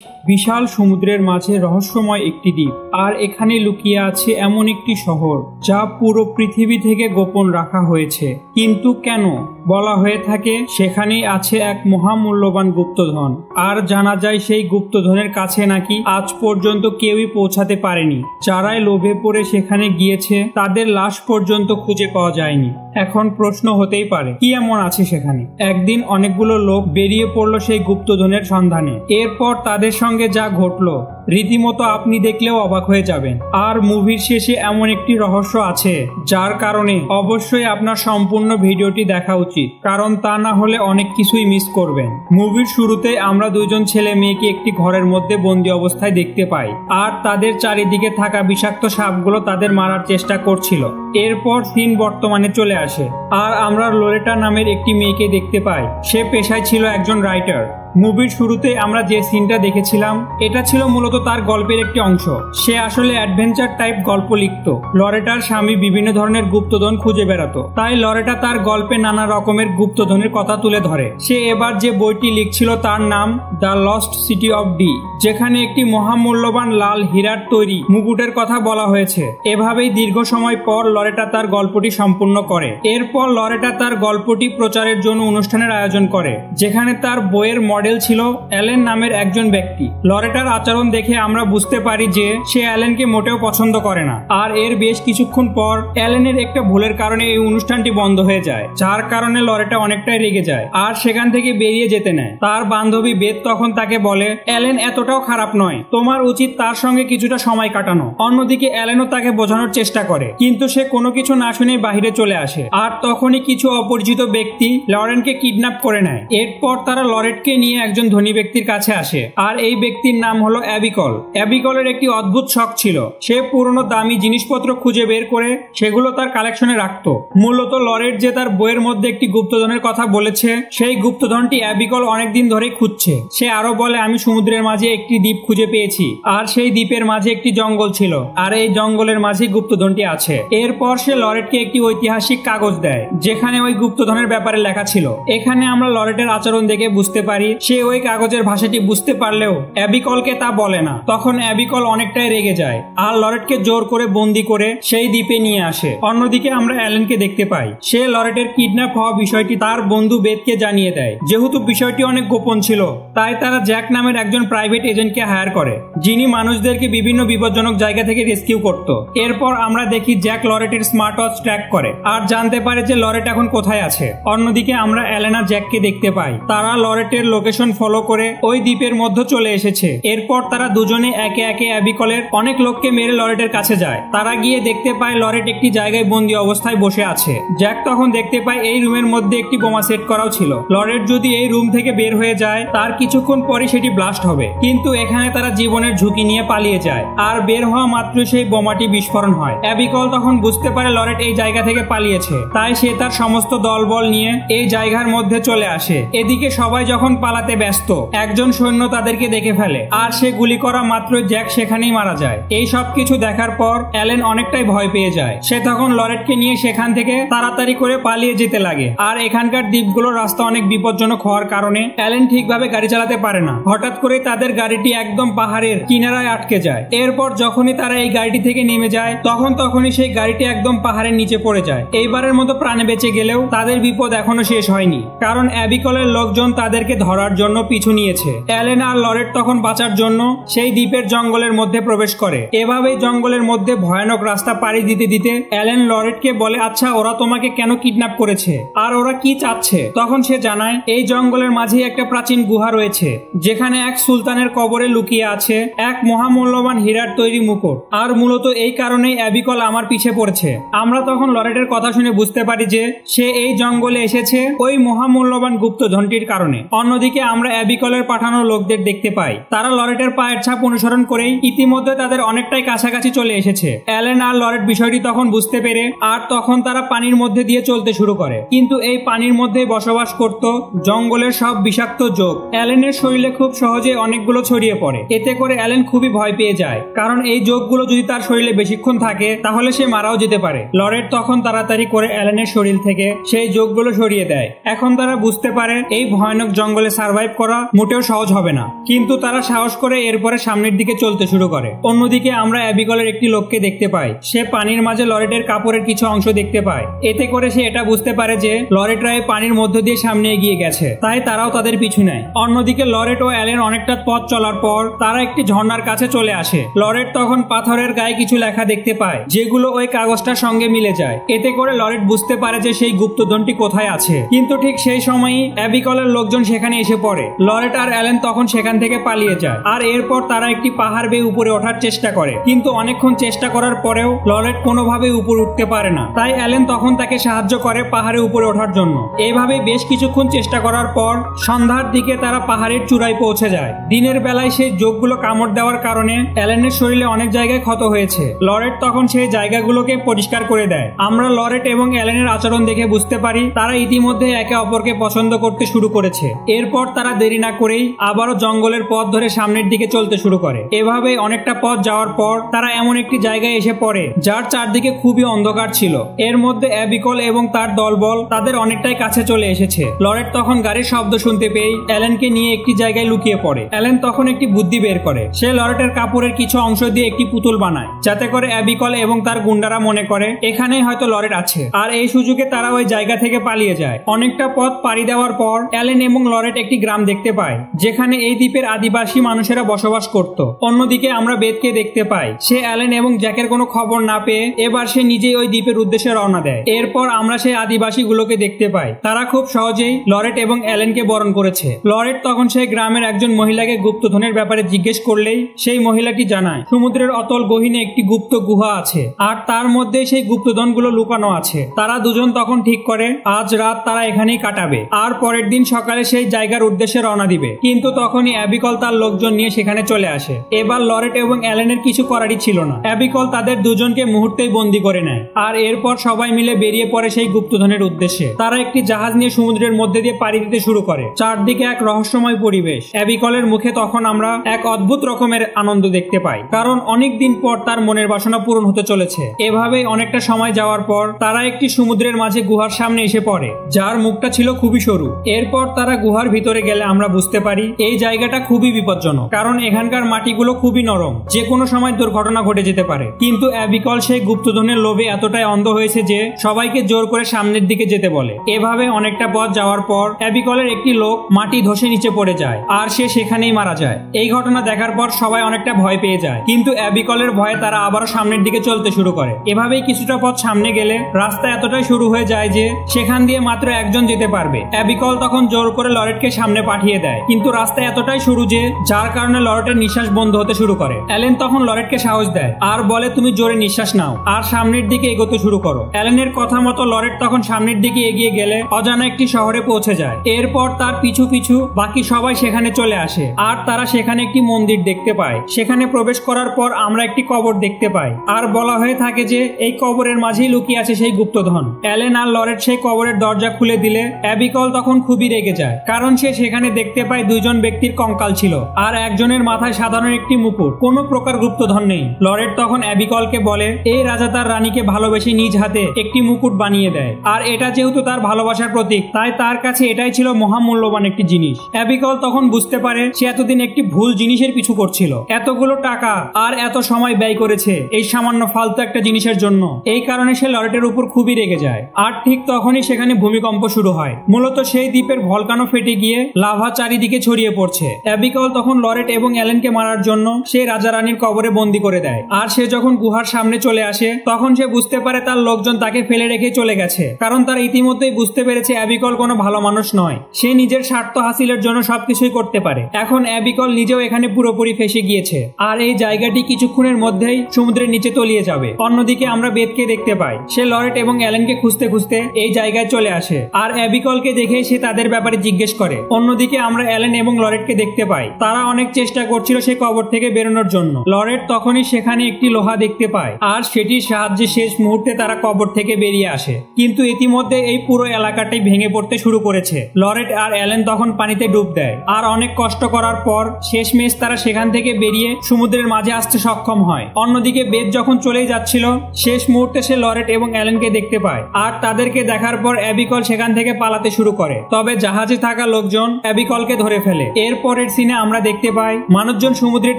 বিশাল সমুদ্রের মাঝে রহস্যময় একটি দ্বীপ, আর এখানে লুকিয়ে আছে এমন একটি শহর যা পুরো পৃথিবী থেকে গোপন রাখা হয়েছে। কিন্তু কেন? বলা হয়ে থাকে সেখানেই আছে এক মহামূল্যবান গুপ্তধন, আর জানা যায় সেই গুপ্তধনের কাছে নাকি আজ পর্যন্ত কেউই পৌঁছাতে পারেনি। যারাই লোভে পড়ে সেখানে গিয়েছে তাদের লাশ পর্যন্ত খুঁজে পাওয়া যায়নি। এখন প্রশ্ন হতেই পারে, কি এমন আছে সেখানে? একদিন অনেকগুলো লোক বেরিয়ে পড়লো সেই গুপ্তধনের সন্ধানে। এরপর তাদের সঙ্গে যা ঘটলো রীতিমতো আপনি দেখলেও অবাক হয়ে যাবেন। আর মুভির শেষে এমন একটি রহস্য আছে যার কারণে অবশ্যই আপনার সম্পূর্ণ ভিডিওটি দেখা উচিত, কারণ তা না হলে অনেক কিছুই মিস করবেন। মুভির শুরুতে আমরা দুইজন ছেলে মেয়েকে একটি ঘরের মধ্যে বন্দি অবস্থায় দেখতে পাই, আর তাদের চারিদিকে থাকা বিষাক্ত সাপগুলো তাদের মারার চেষ্টা করছিল। এরপর সিন বর্তমানে চলে আসে, আর আমরা লোরেটা নামের একটি মেয়েকে দেখতে পাই। সে পেশায় ছিল একজন রাইটার। মুভির শুরুতে আমরা যে সিনটা দেখেছিলাম এটা ছিল মূলত তার গল্পের একটি অংশ। সে আসলে অ্যাডভেঞ্চার টাইপ গল্প লিখত। লরেটার স্বামী বিভিন্ন ধরনের গুপ্তধন খুঁজে বেড়াতো, তাই লরেটা তার গল্পে নানা রকমের গুপ্তধনের কথা তুলে ধরে। সে এবার যে বইটি লিখছিল তার নাম the lost city of D, যেখানে একটি মহামূল্যবান লাল হীরার তৈরি মুকুটের কথা বলা হয়েছে। এভাবেই দীর্ঘ সময় পর লরেটা তার গল্পটি সম্পূর্ণ করে। এরপর লরেটা তার গল্পটি প্রচারের জন্য অনুষ্ঠানের আয়োজন করে, যেখানে তার বইয়ের মডেল ছিল অ্যালেন নামের একজন ব্যক্তি। লরেটার আচরণ দেখে আমরা বুঝতে পারি যে সে অ্যালেনকে মোটেও পছন্দ করে না। আর এর বেশ কিছুক্ষণ পর অ্যালেনের একটা ভুলের কারণে এই অনুষ্ঠানটি বন্ধ হয়ে যায়, যার কারণে লরেটা অনেকটাই রেগে যায় আর সেখান থেকে বেরিয়ে যেতে নেয়। তার বান্ধবী বেথ তখন তাকে বলে, অ্যালেন এতটাও খারাপ নয়, তোমার উচিত তার সঙ্গে কিছুটা সময় কাটানো। অন্যদিকে অ্যালেনও তাকে বোঝানোর চেষ্টা করে, কিন্তু সে কোনো কিছু না শুনে বাহিরে চলে আসে। আর তখনই কিছু অপরিচিত ব্যক্তি লরেনকে কিডন্যাপ করে নেয়। এরপর তারা লরেটকে নিয়ে একজন ধনী ব্যক্তির কাছে আসে, আর এই ব্যক্তির নাম হলো অ্যাবিকল। অ্যাবিকলের একটি অদ্ভুত শখ ছিল, সে পুরনো দামি জিনিসপত্র খুঁজে বের করে সেগুলো তার কালেকশনে রাখতো। মূলত লরেট যে তার বইয়ের মধ্যে একটি গুপ্তধনের কথা বলেছে, সেই গুপ্তধনটি অ্যাবিকল অনেকদিন ধরেই খুঁজছে। সে আরো বলে, আমি সমুদ্রের মাঝে একটি দ্বীপ খুঁজে পেয়েছি, আর সেই দ্বীপের মাঝে একটি জঙ্গল ছিল, আর এই জঙ্গলের মাঝে গুপ্তধনটি আছে। এরপর সে লরেটকে একটি ঐতিহাসিক কাগজ দেয়, যেখানে ওই গুপ্তধনের ব্যাপারে লেখা ছিল। এখানে আমরা লরেটের আচরণ দেখে বুঝতে পারি সে ওই কাগজের ভাষাটি বুঝতে পারলেও অ্যাবিকলকে তা বলে না। তখন অ্যাবিকল অনেকটাই রেগে যায় আর লরেটকে জোর করে বন্দি করে সেই দ্বীপে নিয়ে আসে। অন্যদিকে আমরা অ্যালেনকে দেখতে পাই, সে লরেটের কিডন্যাপ হওয়া বিষয়টি তার বন্ধু বেথকে জানিয়ে দেয়। যেহেতু বিষয়টি অনেক গোপন ছিল, তাই তারা জ্যাক নামের একজন প্রাইভেট এজেন্টকে হায়ার করে, যিনি মানুষদেরকে বিভিন্ন বিপজ্জনক জায়গা থেকে রেস্কিউ করত। এরপর আমরা দেখি জ্যাক লরেটের স্মার্ট ওয়াচ ট্র্যাক করে আর জানতে পারে যে লরেট এখন কোথায় আছে। অন্যদিকে আমরা অ্যালেনা জ্যাককে দেখতে পাই, তারা লরেটের লোকেশন ফলো করে ওই দ্বীপের মধ্যে চলে এসেছে। এরপর তারা দুজনে একে একে অ্যাবিকলের অনেক লোককে মেরে লরেটের কাছে যায়। তারা গিয়ে দেখতে পায় লরেট একটি জায়গায় বন্দি অবস্থায় বসে আছে। জ্যাক তখন দেখতে পায় এই রুমের মধ্যে একটি বোমা সেট করাও ছিল। লরেট যদি এই রুম থেকে বের হয়ে যায় তার কিছুক্ষণ পরে সেটি ব্লাস্ট হবে, কিন্তু এখানে তারা জীবনের ঝুঁকি নিয়ে পালিয়ে যায়, আর বের হওয়া মাত্র সেই বোমাটি বিস্ফোরণ হয়। অ্যাবিকল তখন বুঝতে পারে লরেট এই জায়গা থেকে পালিয়েছে, তাই সে তার সমস্ত দলবল নিয়ে এই জায়গার মধ্যে চলে আসে। এদিকে সবাই যখন পালাতে ব্যস্ত, একজন সৈন্য তাদেরকে দেখে ফেলে, আর সে গুলি করা মাত্র জ্যাক সেখানেই মারা যায়। এই সব কিছু দেখার পর অ্যালেন অনেকটাই ভয় পেয়ে যায়। সে তখন লরেটকে নিয়ে সেখান থেকে তাড়াতাড়ি করে পালিয়ে যেতে লাগে। আর এখানকার দ্বীপগুলোর রাস্তা অনেক বিপজ্জনক হওয়ার কারণে অ্যালেন ঠিকভাবে গাড়ি চালাতে পারে না। হঠাৎ করে তাদের গাড়িটি একদম পাহাড়ের কিনারায় আটকে যায়। এরপর যখনই তারা এই গাড়িটি থেকে নেমে যায় তখনই সেই গাড়িটি একদম পাহাড়ের নিচে পড়ে যায়। এইবারের মতো প্রাণে বেঁচে গেলেও তাদের বিপদ এখনো শেষ হয়নি, কারণ অ্যাবিকলের লোকজন তাদেরকে ধরার জন্য পিছু নিয়েছে। অ্যালেন আর লরেট তখন বাঁচার জন্য সেই দ্বীপের জঙ্গলের মধ্যে প্রবেশ করে। এভাবেই জঙ্গলের মধ্যে ভয়ানক রাস্তা পাড়ি দিতে দিতে অ্যালেন লরেটকে বলে, আচ্ছা ওরা তোমাকে কেন কিডন্যাপ করেছে আর ওরা কি চাচ্ছে? তখন সে জানায় এই জঙ্গলের মাঝে একটা প্রাচীন গুহা রয়েছে, যেখানে এক সুলতানের কবরে লুকিয়ে আছে এক মহামূল্যবান হীরার তৈরি মুকুট, আর মূলত এই কারণেই অ্যাবিকল আমার পিছে পড়েছে। আমরা তখন লরেটের কথা শুনে বুঝতে পারি যে সে এই জঙ্গলে এসেছে ওই মহামূল্যবান গুপ্তধনটির কারণে। অন্যদিকে আমরা অ্যাবিকলের পাঠানো লোকদের দেখতে পাই, তারা লরেটের পায়ের ছাপ অনুসরণ করেই ইতিমধ্যে তাদের অনেকটাই কাছাকাছি চলে এসেছে। অ্যালেন আর লরেট বিষয়টি তখন বুঝতে পেরে আর তখন তারা পানির মধ্যে দিয়ে চলতে শুরু করে, কিন্তু এই পানির মধ্যে বসবাস করত জঙ্গলের সব বিষাক্ত যোগ। অ্যালেনের শরীরে খুব সহজে অনেকগুলো ছড়িয়ে পড়ে। এতে করে অ্যালেন খুবই ভয় পেয়ে যায়, কারণ এই যোগগুলো যদি তার শরীরে বেশিক্ষণ থাকে তাহলে সে মারাও যেতে পারে। লরেট তখন তাড়াতাড়ি করে অ্যালেনের শরীর থেকে সেই যোগগুলো সরিয়ে দেয়। এখন তারা বুঝতে পারে এই ভয়ানক জঙ্গলে সার্ভাইভ করা মোটেও সহজ হবে না, কিন্তু তারা সাহস করে এরপরে সামনের দিকে চলতে শুরু করে। অন্যদিকে আমরা অ্যাবিগলের একটি লোককে দেখতে পাই। সে পানির মাঝে লরেটের কাপড়ের কিছু অংশ দেখতে পায়। এতে করে সে এটা বুঝতে পারে যে লরেটরা এই পানির মধ্য দিয়ে সামনে এগিয়ে গেছে, তাই তারাও তাদের পিছু নেয়। অন্যদিকে লরেট ও অ্যালেন অনেকটা পথ চলার পর তারা একটি ঝর্ণার কাছে চলে আসে। লরেট তখন পাথরের গায়ে কিছু লেখা দেখতে পায়, যেগুলো ওই কাগজটার সঙ্গে মিলে যায়। এতে করে লরেট বুঝতে পারে যে সেই গুপ্তধনটি কোথায় আছে। কিন্তু ঠিক সেই সময়ই অ্যাবিকলের লোকজন সেখানে এসে পড়ে। লরেট আর অ্যালেন তখন সেখান থেকে পালিয়ে যায়, আর এরপর তারা একটি পাহাড় বেয়ে উপরে ওঠার চেষ্টা করে। কিন্তু অনেকক্ষণ চেষ্টা করার পরেও লরেট কোনোভাবে উপরে উঠতে পারে না, তাই অ্যালেন তখন তাকে সাহায্য করে পাহাড়ে উপরে ওঠার জন্য। এইভাবে বেশ কিছুক্ষণ চেষ্টা করার পর সন্ধ্যার দিকে তারা পাহাড়ের চূড়ায় পৌঁছে যায়। দিনের বেলায় সেই যোগগুলো কামড় দেওয়ার কারণে অ্যালেনের শরীরে অনেক জায়গায় ক্ষত হয়েছে। লরেট তখন সেই জায়গাগুলোকে পরিষ্কার করে দেয়। আমরা লরেট এবং অ্যালেনের আচরণ দেখে বুঝতে পারি তারা ইতিমধ্যে একে অপরকে পছন্দ করতে শুরু করেছে। এরপর তারা দেরি না করেই আবারও জঙ্গলের পথ ধরে সামনের দিকে চলতে শুরু করে। এভাবে অনেকটা পথ যাওয়ার পর তারা এমন একটি জায়গায় এসে পড়ে যার চারদিকে খুবই অন্ধকার ছিল। এর মধ্যে অ্যাবিকল এবং তার দলবল তাদের অনেকটাই কাছে চলে এসেছে। লরেট তখন গাড়ির শব্দ শুনতে পেয়ে অ্যালেনকে নিয়ে একটি জায়গায় লুকিয়ে পড়ে। অ্যালেন তখন একটি বুদ্ধি বের করে। সে লরেটের কাপড়ের কিছু অংশ দিয়ে একটি পুতুল বানায়, যাতে করে অ্যাবিকল এবং তার গুন্ডারা মনে করে এখানেই হয়তো লরেট আছে। আর এই সুযোগে তারা ওই জায়গা থেকে পালিয়ে যায়। অনেকটা পথ পাড়ি দেওয়ার পর অ্যালেন এবং লরেট একটি গ্রাম দেখতে পায়, যেখানে এই দ্বীপের আদিবাসী মানুষেরা বসবাস করত। অন্যদিকে আমরা বেথকে দেখতে পাই। সে অ্যালেন এবং জ্যাকের কোনো খবর না পেয়ে এবার সে নিজেই ওই দ্বীপের উদ্দেশ্যে রওনা দেয়। এরপর আমরা সেই আদিবাসীগুলোকে দেখতে পাই। তারা খুব সহজেই লরেট এবং অ্যালেনকে বরণ করেছে। লরেট তখন সেই গ্রামের একজন মহিলাকে গুপ্তধনের ব্যাপারে জিজ্ঞেস করলেই সেই মহিলাটি জানায় সমুদ্রের অতল গহীনে একটি গুপ্ত গুহা আছে, আর তার মধ্যে সেই গুপ্তধনগুলো লুকানো আছে। তারা দুজন তখন ঠিক করে আজ রাত তারা এখানেই কাটাবে, আর পরের দিন সকালে সেই জায়গার উদ্দেশ্যে রওনা দিবে। কিন্তু তখনই অ্যাবিকল তার লোকজন নিয়ে সেখানে চলে আসে। এবার লরেট এবং অ্যালেনের কিছু করারই ছিল না। অ্যাবিকল তাদের দুজনকে মুহূর্তেই বন্দী করে নেয়, আর এরপর সবাই মিলে বেরিয়ে পড়ে সেই গুপ্তধনের উদ্দেশ্যে। তারা একটি জাহাজ নিয়ে সমুদ্রের মধ্যে দিয়ে পাড়ি দিতে শুরু করে। চারদিকে এক রহস্যময় পরিবেশ। অ্যাবিকলের মুখে তখন আমরা এক অদ্ভুত রকমের আনন্দ দেখতে পাই, কারণ অনেক দিন পর তার মনের বাসনা পূরণ হতে চলেছে। এভাবেই অনেকটা সময় যাওয়ার পর তারা একটি সমুদ্রের মাঝে গুহার সামনে এসে পড়ে, যার মুখটা ছিল খুবই সরু। এরপর তারা গুহার ভিতরে গেলে আমরা বুঝতে পারি এই জায়গাটা খুবই বিপজ্জনক, কারণ এখানকার মাটিগুলো খুবই নরম, যে কোনো সময় দুর্ঘটনা ঘটে যেতে পারে। কিন্তু অ্যাবিকল সেই গুপ্তধনের লোভে এতটাই অন্ধ হয়েছে যে সবাইকে জোর করে সামনের দিকে যেতে বলে। এভাবে অনেকটা পথ যাওয়ার পর অ্যাবিকলের একটি লোক মাটি ধসে নিচে পড়ে যায়, আর সে সেখানেই মারা যায়। এই ঘটনা দেখার পর সবাই অনেকটা ভয় পেয়ে যায়, কিন্তু অ্যাবিকলের ভয়ে তারা আবারও সামনের দিকে চলতে শুরু করে। এভাবেই কিছুটা পথ সামনে গেলে রাস্তা এতটাই শুরু হয়ে যায় যে সেখান দিয়ে মাত্র একজন যেতে পারবে। অ্যাবিকল তখন জোর করে লরেটকে সামনে পাঠিয়ে দেয়, কিন্তু রাস্তা এতটাই সরু যে যার কারণে লরেটের নিঃশ্বাস বন্ধ হতে শুরু করে। অ্যালেন তখন লরেটকে সাহস দেয় আর বলে তুমি জোরে নিঃশ্বাস নাও আর সামনের দিকে এগোতে শুরু করো। অ্যালেনের কথা মতো লরেট তখন সামনের দিকে এগিয়ে গেলে অজানা একটি শহরে পৌঁছে যায়। এরপর তার পিছু পিছু বাকি সবাই সেখানে চলে আসে, আর তারা সেখানে একটি মন্দির দেখতে পায়। সেখানে প্রবেশ করার পর আমরা একটি কবর দেখতে পাই, আর বলা হয়ে থাকে যে এই কবরের মাঝেই লুকিয়ে আছে সেই গুপ্তধন। অ্যালেন আর লরেট সেই কবরের দরজা খুলে দিলে অ্যাবিকল তখন খুবই রেগে যায়, কারণ সে সেখানে দেখতে পায় দুইজন ব্যক্তির কঙ্কাল ছিল, আর একজনের মাথায় সাধারণ একটি মুকুট, কোনো প্রকার গুপ্তধন নেই। লরেট তখন অ্যাবিকলকে বলে এই রাজা তার রানীকে ভালোবেসে নিজ হাতে একটি মুকুট বানিয়ে দেয়, আর এটা যেহেতু তার ভালোবাসার প্রতীক তাই তার কাছে এটাই ছিল মহামূল্যবান একটি জিনিস। অ্যাবিকল তখন বুঝতে পারে সে এতদিন একটি ভুল জিনিসের পিছু করছিল, এতগুলো টাকা আর এত সময় ব্যয় করেছে এই সামান্য ফালতু একটা জিনিসের জন্য। এই কারণে সে লরেটের উপর খুবই রেগে যায়। আর ঠিক তখনই সেখানে ভূমিকম্প শুরু হয়। মূলত সেই দ্বীপের ভলকানো ফেটে গিয়ে লাভা চারিদিকে ছড়িয়ে পড়ছে। অ্যাবিকল তখন লরেট এবং অ্যালেনকে মারার জন্য সেই রাজা রানীর কবরে বন্দী করে দেয়। আর সে যখন গুহার সামনে চলে আসে তখন সে বুঝতে পারে তার লোকজন তাকে ফেলে রেখে চলে গেছে, কারণ তারা ইতিমধ্যেই বুঝতে পেরেছে অ্যাবিকল কোনো ভালো মানুষ নয়। সে নিজের স্বার্থ হাসিলের জন্য সবকিছুই করতে পারে। এখন অ্যাবিকল নিজেও এখানে পুরোপুরি ফেসে গিয়েছে, আর এই জায়গাটি কিছুক্ষণের মধ্যেই সমুদ্রের নিচে তলিয়ে যাবে। অন্যদিকে আমরা বেথকে দেখতে পাই। সে লরেট এবং অ্যালেনকে খুঁজতে খুঁজতে এই জায়গায় চলে আসে, আর অ্যাবিকলকে দেখে সে তাদের ব্যাপারে জিজ্ঞেস করে। অন্যদিকে আমরা অ্যালেন এবং লরেটকে দেখতে পাই। তারা অনেক চেষ্টা করছিল সেই কবর থেকে বেরোনোর জন্য। লরেট তখনই সেখানে একটি লোহা দেখতে পায়, আর সেটির সাহায্যে শেষ মুহূর্তে তারা কবর থেকে বেরিয়ে আসে। কিন্তু ইতিমধ্যে এই পুরো এলাকাটাই ভেঙে পড়তে শুরু করেছে। লরেট আর অ্যালেন তখন পানিতে ডুব দেয়, আর অনেক কষ্ট করার পর শেষমেশ তারা সেখান থেকে বেরিয়ে সমুদ্রের মাঝে আসতে সক্ষম হয়। অন্যদিকে বেথ যখন চলেই যাচ্ছিল শেষ মুহূর্তে সে লরেট এবং অ্যালেনকে দেখতে পায়, আর তাদেরকে দেখার পর অ্যাবিকল সেখান থেকে পালাতে শুরু করে। তবে জাহাজে থাকা লোকজন মানুষজন অ্যাবিকলকে ধরে ফেলে। এর পরের সিনে আমরা দেখতে পাই মানুষজন সমুদ্রের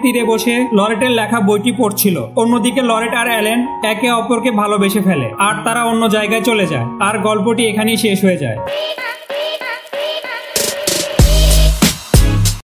তীরে বসে লরেটের লেখা বইটি পড়ছিল। অন্যদিকে লরেট আর অ্যালেন একে অপরকে ভালোবেসে ফেলে আর তারা অন্য জায়গায় চলে যায়। আর গল্পটি এখানেই শেষ হয়ে যায়।